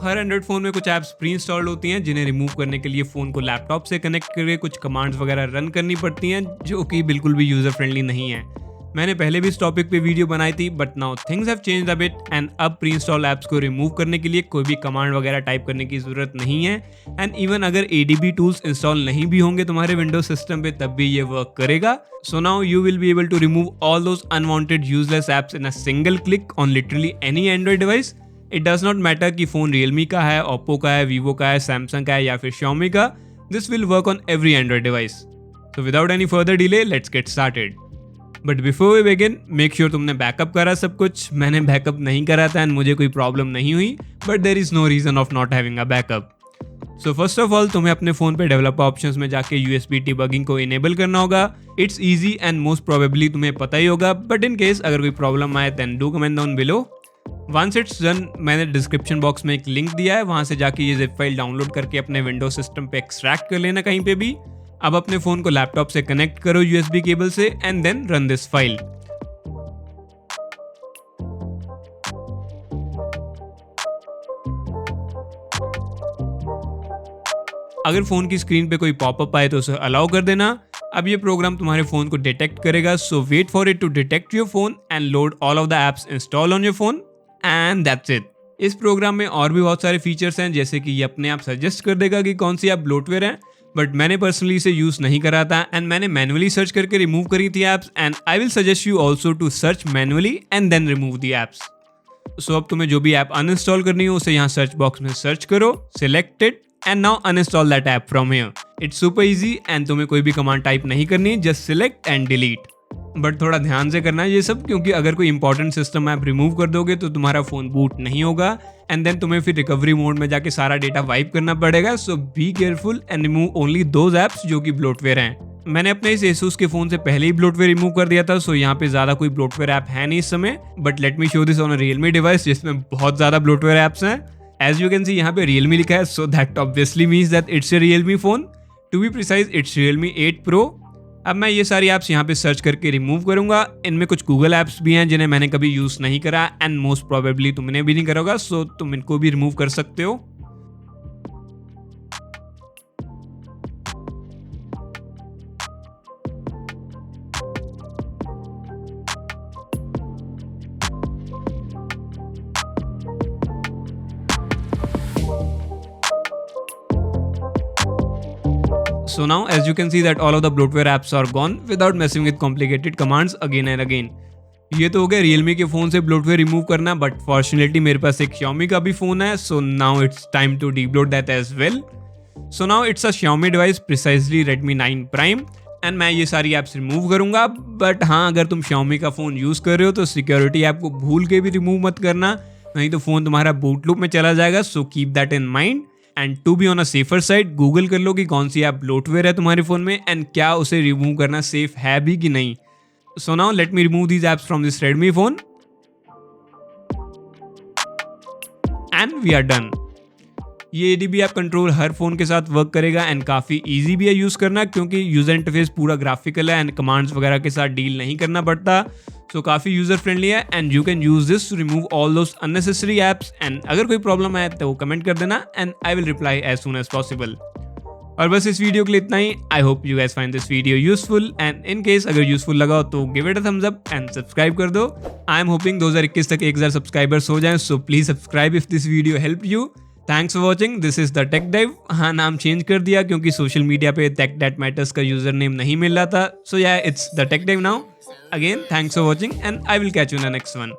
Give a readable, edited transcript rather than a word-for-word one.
हर Android phone में कुछ apps pre installed होती हैं जिन्हें रिमूव करने के लिए फ़ोन को लैपटॉप से कनेक्ट करके कुछ कमांड्स वगैरह रन करनी पड़ती हैं जो कि बिल्कुल भी यूज़र फ्रेंडली नहीं है। मैंने पहले भी इस टॉपिक पे वीडियो बनाई थी, but now things have changed a bit and अब प्री इंस्टॉल ऐप्स को रिमूव करने के लिए कोई भी कमांड वगैरह टाइप करने की ज़रूरत नहीं है। एंड इवन अगर ADB टूल्स इंस्टॉल नहीं भी होंगे तुम्हारे विंडोज सिस्टम पे तब भी ये वर्क करेगा। So now you will be able to remove all those unwanted useless apps in a single click on literally any Android device. It does not matter कि फ़ोन रियलमी का है, Oppo का है, वीवो का है, Samsung का है या फिर Xiaomi का। This will work on every Android device. So without any further delay let's get started. But before we begin make sure तुमने बैकअप करा सब कुछ। मैंने बैकअप नहीं करा था एंड मुझे कोई प्रॉब्लम नहीं हुई, but there is no reason of not having a backup. So first of all तुम्हें अपने फ़ोन पे डेवलपर ऑप्शंस में जाके USB डिबगिंग को इनेबल करना होगा। It's easy and most probably तुम्हें पता ही होगा, बट इन केस अगर कोई प्रॉब्लम आए then do comment down below. Once it's done मैंने डिस्क्रिप्शन बॉक्स में एक लिंक दिया है, वहां से जाके ये जिप फाइल डाउनलोड करके अपने विंडोज सिस्टम पे एक्सट्रैक्ट कर लेना कहीं पे भी। अब अपने फ़ोन को लैपटॉप से कनेक्ट करो USB केबल से and then run this file. अगर फ़ोन की स्क्रीन पे कोई पॉपअप आए तो उसे अलाउ कर देना। अब ये प्रोग्राम तुम्हारे फ़ोन को डिटेक्ट करेगा, so wait for it to detect your phone and load all of the apps install on your phone and that's it. इस प्रोग्राम में और भी बहुत सारे फीचर्स हैं, जैसे कि ये अपने आप सजेस्ट कर देगा कि कौन सी ऐप ब्लोटवेयर है, बट मैंने पर्सनली इसे यूज़ नहीं करा था एंड मैंने मैनुअली सर्च करके रिमूव करी थी apps. And I will suggest you also to search manually and then remove the apps. सो अब तुम्हें जो भी ऐप अनइंस्टॉल करनी हो उसे यहाँ सर्च बॉक्स में सर्च करो, select it and now uninstall that app from here. It's super easy and तुम्हें कोई भी कमांड टाइप नहीं करनी, just select and delete. But थोड़ा ध्यान से करना है ये सब, क्योंकि अगर कोई इंपॉर्टेंट सिस्टम ऐप रिमूव कर दोगे तो तुम्हारा फ़ोन बूट नहीं होगा एंड देन तुम्हें फिर रिकवरी मोड में जाके सारा डेटा वाइप करना पड़ेगा। So be careful and remove only those apps जो कि ब्लोटवेयर हैं। मैंने अपने इस Asus के फ़ोन से पहले ही ब्लोटवेयर रिमूव कर दिया था, सो यहाँ पे ज़्यादा कोई ब्लोटवेयर ऐप है नहीं इस समय। But let me show this on a Realme device जिसमें बहुत ज़्यादा ब्लोटवेयर ऐप्स हैं। एज यू कैन सी यहाँ पे रियलमी लिखा है, so that obviously means that it's a Realme phone. To be precise it's Realme 8 Pro। अब मैं ये सारी ऐप्स यहाँ पे सर्च करके रिमूव करूंगा। इनमें कुछ गूगल ऐप्स भी हैं जिन्हें मैंने कभी यूज़ नहीं करा एंड मोस्ट प्रोबेबली तुमने भी नहीं करा होगा, सो तुम इनको भी रिमूव कर सकते हो। So now as you can see that all of the bloatware apps are gone without messing with complicated commands again and again. ये तो हो गया रियलमी के फ़ोन से ब्लोटवेयर रिमूव करना, बट फॉर्चुनेटली मेरे पास एक Xiaomi का भी फ़ोन है, so now it's time to debloat that as well. So now it's a Xiaomi device, precisely Redmi 9 Prime and मैं ये सारी ऐप्स रिमूव करूंगा। बट हाँ, अगर तुम Xiaomi का फ़ोन यूज़ कर रहे हो तो सिक्योरिटी ऐप को भूल के भी रिमूव मत करना, नहीं तो फ़ोन तुम्हारा बूट लूप में चला जाएगा। So keep that in mind and to be on a safer side Google कर लो कि कौन सी ऐप ब्लोटवेयर है तुम्हारे फ़ोन में एंड क्या उसे रिमूव करना सेफ है भी कि नहीं। So now let me remove these apps from this Redmi phone and we are done. ये ADB ऐप कंट्रोल हर फ़ोन के साथ वर्क करेगा एंड काफ़ी ईजी भी है यूज़ करना, क्योंकि यूज़र इंटरफेस पूरा ग्राफिकल है एंड कमांड्स वगैरह के साथ डील नहीं करना पड़ता। सो काफ़ी यूज़र फ्रेंडली है and you can use this to remove all those unnecessary apps. And अगर कोई प्रॉब्लम आए तो कमेंट कर देना and I will reply as soon as possible. और बस इस वीडियो के लिए इतना ही। I hope you guys find this video useful and in case अगर यूजफुल लगा हो तो give it a thumbs up and subscribe कर दो। आई एम होपिंग 2021 तक 1000 सब्सक्राइबर्स हो जाएं, so please subscribe if this video help you. Thanks for watching, this is the tech dive. हाँ, नाम चेंज कर दिया क्योंकि सोशल मीडिया पे टेक दैट मैटर्स का यूजर नेम नहीं मिल रहा था। So yeah it's the tech dive now. Again thanks for watching and I will catch you in the next one.